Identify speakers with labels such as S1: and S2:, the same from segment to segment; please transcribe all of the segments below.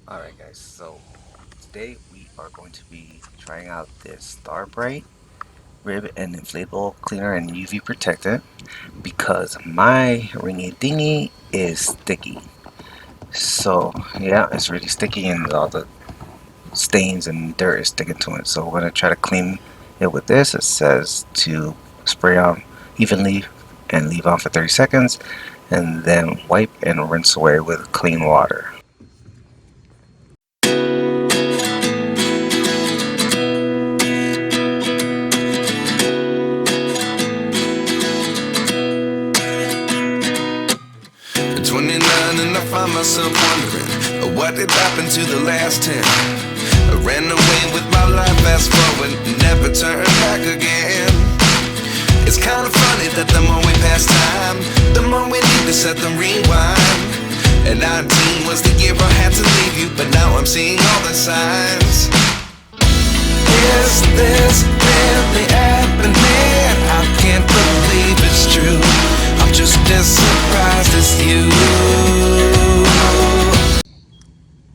S1: Alright guys, so today we are going to be trying out this Star Bright rib and inflatable cleaner and UV protectant because my Ringhy Dinghy is sticky. So yeah, it's really sticky and all the stains and dirt is sticking to it. So we're going to try to clean it with this. It says to spray on evenly and leave on for 30 seconds and then wipe and rinse away with clean water.
S2: At 29 and I find myself wondering what did happen to the last 10. I ran away with my life, fast forward, never turn back again. It's kind of funny that the more we pass time, the more we need to set the rewind. And 19 was the year I had to leave you, but now I'm seeing all the signs. Is this really happening? I can't believe it's true. I'm just as surprised as you.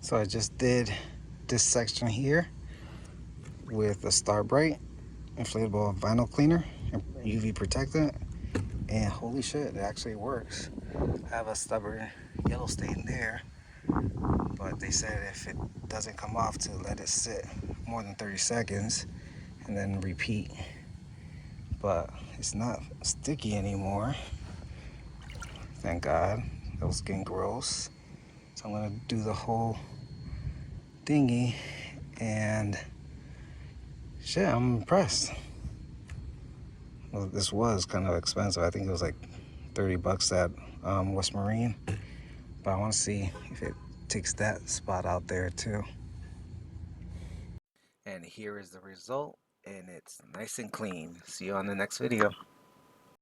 S1: So I just did this section here with a Star Bright inflatable vinyl cleaner and UV protectant, and holy shit, it actually works. I have a stubborn yellow stain there, but they said if it doesn't come off to let it sit more than 30 seconds and then repeat. But it's not sticky anymore, thank God. That was getting gross. So I'm gonna do the whole dinghy, and shit, I'm impressed. Well, this was kind of expensive. I think it was like 30 bucks at West Marine, but I want to see if it takes that spot out there too. And here is the result, and it's nice and clean. See you on the next video.